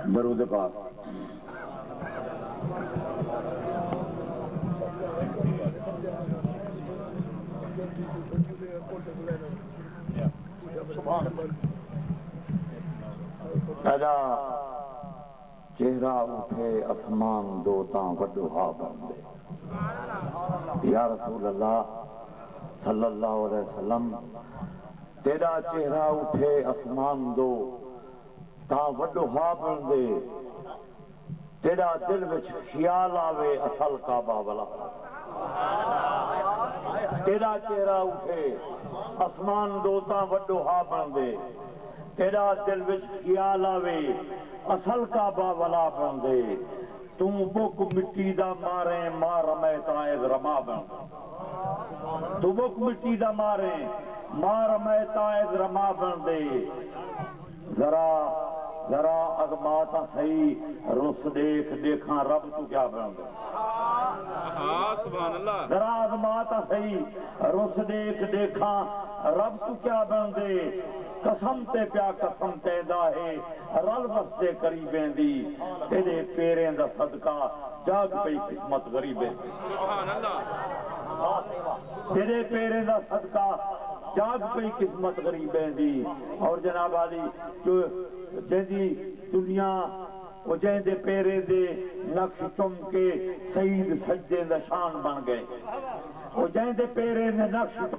درود پاک تیرا چہرہ اٹھے اسمان دو تاں وڈوہا بندے یا رسول اللہ صلی اللہ علیہ وسلم تیرا چہرہ اٹھے اسمان دو تاں وڈوہا بندے تیرا دل وچ خیال آوے اصل کعبہ والا تیرا چہرہ اٹھے اسمان دو تاں وڈوہا بندے تیرا دل وچ خیال آوے اصل کعبہ والا بندے تم بک مٹی دا مارے مار میں تائز رما بندے تو بک مٹی دا مارے مار میں تائز رما بندے ذرا عظماتا صحیح رس دیکھ دیکھاں رب تو کیا بندے ذرا عظماتا صحیح رس دیکھ دیکھاں رب تو کیا بندے قسم تے پیا قسم تے داہے رل وستے قریبیں دی تیرے پیریں دا صدقہ جاگ پئی قسمت غریبیں تیرے پیریں دا صدقہ جاگ پئی قسمت غریبیں دی اور جناب علی جو جہدی دنیا وہ جہدے پیرے دے نقش چم کے سعید سجدے دا شان بن گئے وہ جہدے پیرے نے نقش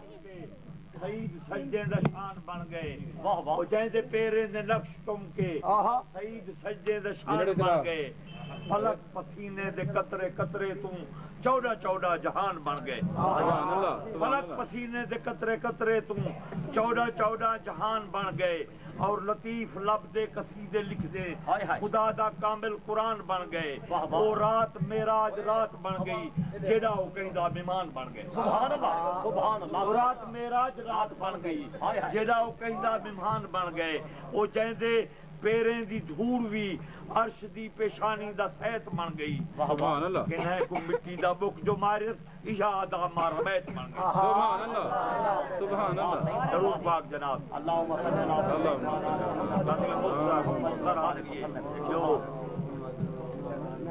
سعید سجدے دا شان بن گئے وہ جہدے پیرے نے نقش چم کے سعید سجدے دا شان بن گئے فلک پسینے دے قطرے قطرے تم چودہ چودہ جہان بن گئے فلک پسینے دے قطرے قطرے تم چودہ چودہ جہان بن گئے اور لطیف لب دے قصیدے لکھ دے خدا دا کامل قرآن بن گئے وہ رات معراج رات بن گئی جیڑا ہو کہیں دا مہمان بن گئے سبحان اللہ سبحان اللہ رات معراج رات بن گئی جیڑا ہو کہیں دا مہمان بن گئے وہ چاہندے پیریں دی دھوڑ بھی عرش دی پیشانی دا سیت بن گئی سبحان اللہ کہ نہ کو مٹی دا بک جو مارس اشاد مرحم بن گئی سبحان اللہ سبحان اللہ درود پاک جناب اللہم صلی اللہ علیہ وسلم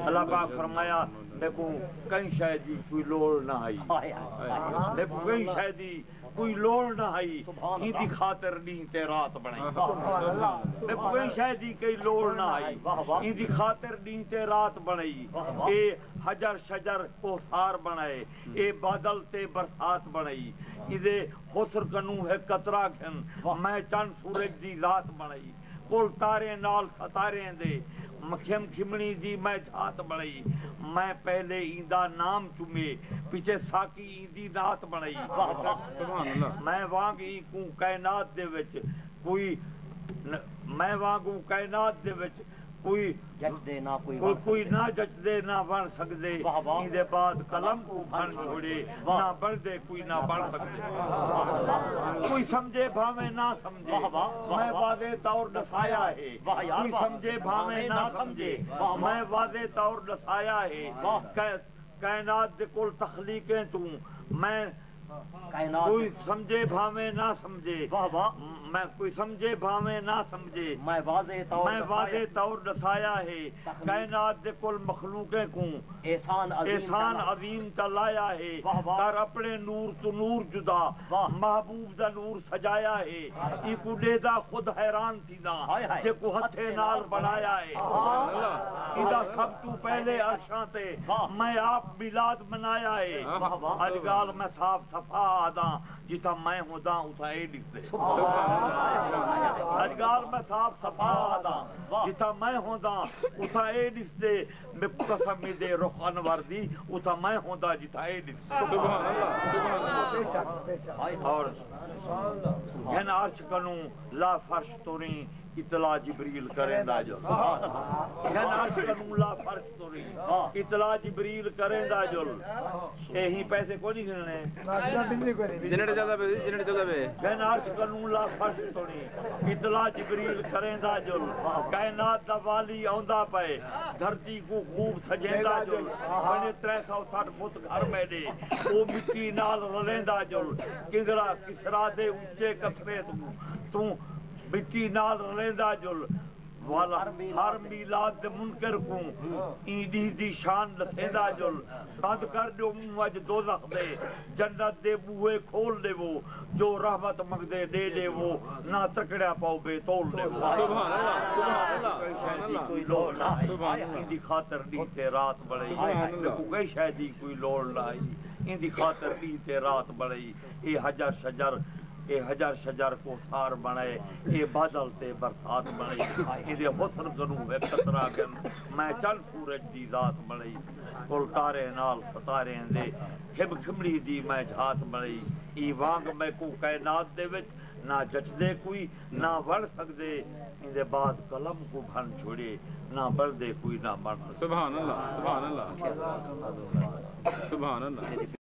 اللہ پاک فرمایا دیکھو کہیں شاید کوئی لوڑ نہ آئی دیکھو کہیں شاید کوئی لوڑ نہ آئی ہی دی خاطر نہیں تے رات بنائی دیکھو کہیں شاید کئی لوڑ نہ آئی ہی دی خاطر نہیں تے رات بنائی اے حجر شجر کوثار بنائے اے بادل تے برسات بنائی ادھے خسر کنو ہے قطرہ گھن میں چند سورج دی ذات بنائی کل تارے نال ستارے دے مکھیم کھمنی دی میں جھات بڑھائی میں پہلے ایندہ نام چمے پیچھے ساکی ایندی نات بڑھائی میں وانگی کو کائنات دے وچ کوئی میں وانگو کائنات دے وچ کوئی کوئی نہ جج دے نہ بن سکدے ایندے بعد قلم کو بن چھوڑے نہ بڑھ دے کوئی نہ بڑھ سکدے کوئی سمجھے بھاویں نہ سمجھے میں واضح طور دسایا ہے کوئی سمجھے بھاویں نہ سمجھے میں واضح طور دسایا ہے کائنات دے کل تخلیقیں تو میں کوئی سمجھے بھاویں نہ سمجھے میں کوئی سمجھے بھاویں نہ سمجھے میں واضح طور دسایا ہے کائنات دے کل مخلوقیں کو احسان عظیم تلایا ہے کر اپنے نور تو نور جدا محبوب دا نور سجایا ہے ای کو دا خود حیران تھی نا جے کو ہتھے نال بنایا ہے ایدہ سب تو پہلے عرشاں تے میں آپ میلاد منایا ہے اجگال میں صاف صفا آداں جتا میں ہوں دا اتھا اے لکھتے اجگال میں صاف صفا آداں جتا میں ہوں دا اتھا اے لکھتے میں قسم دے رخ انور دی اتھا میں ہوں دا جتا اے لکھتے اور گھن عرش کنوں لا فرش توریں اطلاع جبریل کریں دا جل عرش کنوں لا فرش تو نہیں اطلاع جبریل کریں دا جل یہی پیسے کو نہیں گھنے جنٹ زیادہ بے عرش کنوں لا فرش تو نہیں اطلاع جبریل کریں دا جل کائنات دا والی آندا پے دھرتی کو خوب سجیندا جل بنے 360 فٹ گھر میں دے وہ مٹی نال رلیندا جل کنگرا کسرا دے اونچے کسرے تو مٹی نال رلیندا جل والا ہر میلاد دے منکر کو ایدی دی شان لسیندا جل بند کر دو مج دوزخ دے جنت دے بوئے کھول دے وہ جو رحمت مگدے دے وہ نہ تکڑیا پاؤ بے تول دے وہ سبحان اللہ کوئی لوڑ نہ آئی ان دی خاطر دی تے رات بڑھئی دیکھو کئی شاید کوئی لوڑ نہ آئی ان دی خاطر دی تے رات بڑھئی اے حجر شجر کو سار بنائے اے بادل تے برسات بنائی اے حسن کنوں ہے قطرہ گن میں چند سورج دی ذات بنائی کل تارے نال ستارے دے کھب کھمڑی دی میں جھات بنائی ای وانگ میں کو کائنات دے وچ نہ جچ دے کوئی نہ بڑھ سکدے ان دے بعد قلم کو بھن چھوڑے نہ بڑھ دے کوئی نہ بڑھ سبحان اللہ سبحان اللہ سبحان اللہ